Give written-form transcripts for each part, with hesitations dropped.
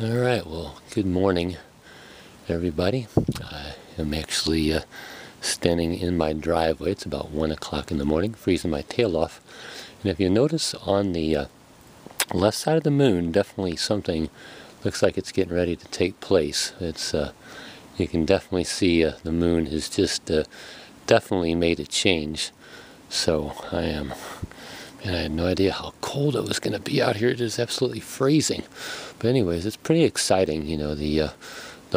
All right, well, good morning, everybody. I am actually standing in my driveway. It's about 1 o'clock in the morning, freezing my tail off. And if you notice on the left side of the moon, definitely something looks like it's getting ready to take place. You can definitely see the moon has just definitely made a change. So and I had no idea how cold it was going to be out here. It is absolutely freezing. But anyways, it's pretty exciting. You know, the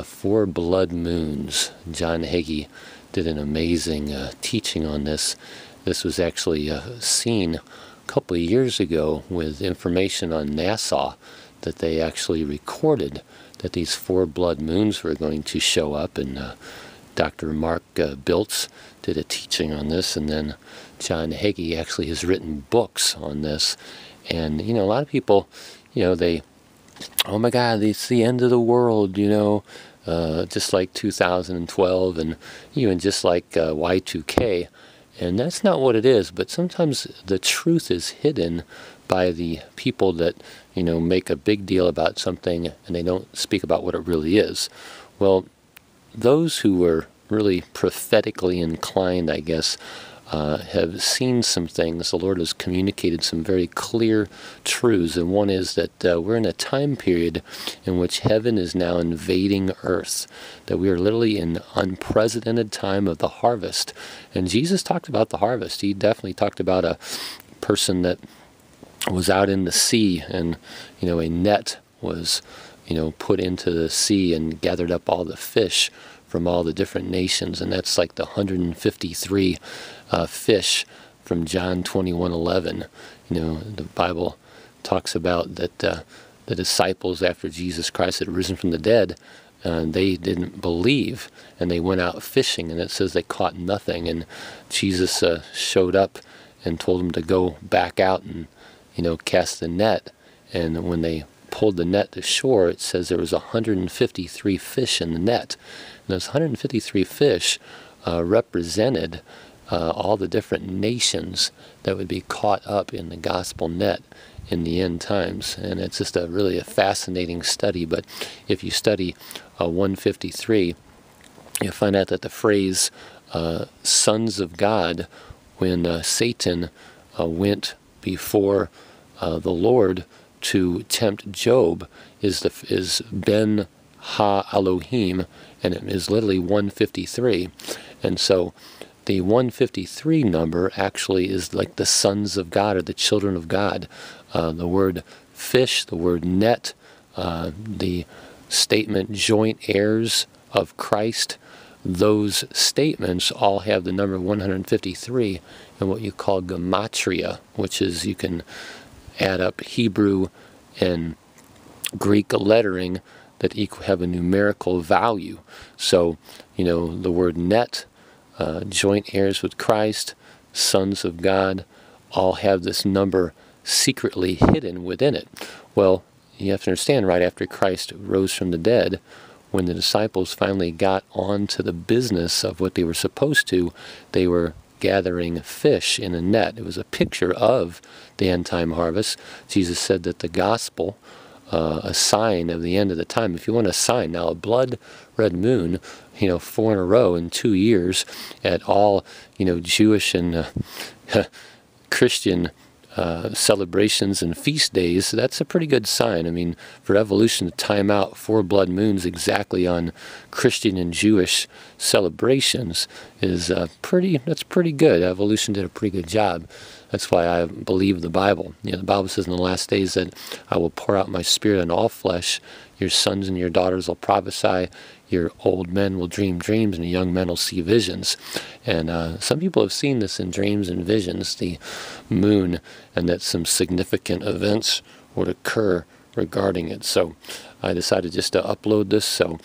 four blood moons. John Hagee did an amazing teaching on this. This was actually seen a couple of years ago with information on NASA that they actually recorded that these four blood moons were going to show up, and Dr. Mark Biltz did a teaching on this, and then John Hagee actually has written books on this. And, you know, a lot of people, you know, oh my God, it's the end of the world, you know, just like 2012 and even just like Y2K. And that's not what it is, but sometimes the truth is hidden by the people that, you know, make a big deal about something and they don't speak about what it really is. Well, those who were really prophetically inclined, I guess, have seen some things. The Lord has communicated some very clear truths, and one is that we're in a time period in which heaven is now invading earth, that we are literally in unprecedented time of the harvest. And Jesus talked about the harvest. He definitely talked about a person that was out in the sea, and, you know, a net was, you know, put into the sea and gathered up all the fish from all the different nations, and that's like the 153 fish from John 21:11. You know, the Bible talks about that the disciples, after Jesus Christ had risen from the dead, they didn't believe, and they went out fishing, and it says they caught nothing, and Jesus showed up and told them to go back out and, you know, cast the net. And when they pulled the net to shore, it says there was 153 fish in the net. And those 153 fish represented all the different nations that would be caught up in the gospel net in the end times. And it's just really a fascinating study. But if you study 153, you find out that the phrase sons of God, when Satan went before the Lord to tempt Job, is Ben Ha Elohim, and it is literally 153. And so the 153 number actually is like the sons of God, or the children of God. The word fish, the word net, the statement joint heirs of Christ, those statements all have the number 153 in what you call gematria, which is, you can add up Hebrew and Greek lettering that have a numerical value. So, you know, the word net, joint heirs with Christ, sons of God, all have this number secretly hidden within it. Well, you have to understand, right after Christ rose from the dead, when the disciples finally got on to the business of what they were supposed to, they were gathering fish in a net. It was a picture of the end-time harvest. Jesus said that the gospel, a sign of the end of the time. If you want a sign, now a blood red moon, you know, 4 in a row in 2 years at all, you know, Jewish and Christian celebrations and feast days, that's a pretty good sign. I mean, for evolution to time out 4 blood moons exactly on Christian and Jewish celebrations is that's pretty good. Evolution did a pretty good job. That's why I believe the Bible. You know, the Bible says in the last days that I will pour out my spirit on all flesh. Your sons and your daughters will prophesy. Your old men will dream dreams, and your young men will see visions. And some people have seen this in dreams and visions, the moon, and that some significant events would occur regarding it. So I decided just to upload this. So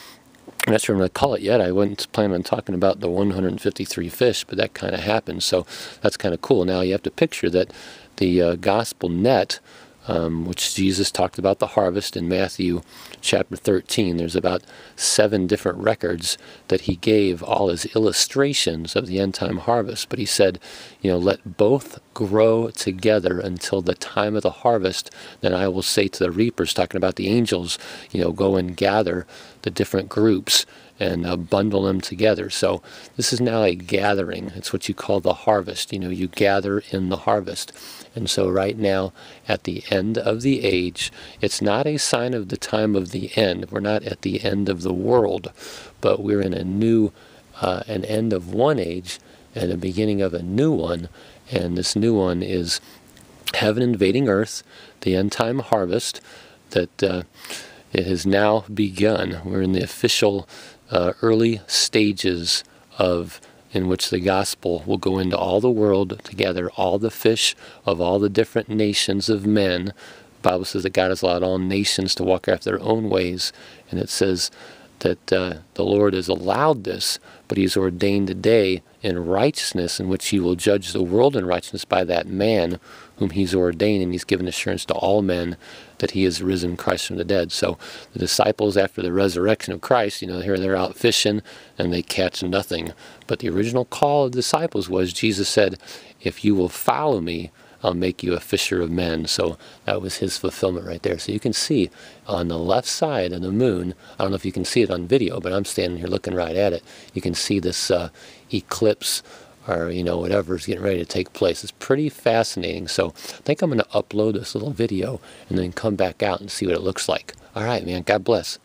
I'm not sure I'm going to call it yet. I wasn't planning on talking about the 153 fish, but that kind of happened. So that's kind of cool. Now you have to picture that the gospel net which Jesus talked about the harvest in Matthew chapter 13. There's about 7 different records that he gave, all as illustrations of the end time harvest. But he said, let both grow together until the time of the harvest. Then I will say to the reapers, talking about the angels, go and gather the different groups and bundle them together. So this is now a gathering. It's what you call the harvest. You gather in the harvest. And so right now, at the end of the age, it's not a sign of the time of the end. We're not at the end of the world, but we're in an end of one age and a beginning of a new one. And this new one is heaven invading earth, the end time harvest that it has now begun. We're in the official early stages in which the gospel will go into all the world to gather all the fish of all the different nations of men. The Bible says that God has allowed all nations to walk after their own ways, and it says that the Lord has allowed this, but he's ordained a day in righteousness in which he will judge the world in righteousness by that man whom he's ordained, and he's given assurance to all men that he has risen Christ from the dead. So the disciples, after the resurrection of Christ, here they're out fishing and they catch nothing. But the original call of the disciples was, Jesus said, if you will follow me, I'll make you a fisher of men. So that was his fulfillment right there. So you can see on the left side of the moon, I don't know if you can see it on video, but I'm standing here looking right at it. You can see this eclipse or, whatever is getting ready to take place. It's pretty fascinating. So I think I'm going to upload this little video and then come back out and see what it looks like. All right, man. God bless.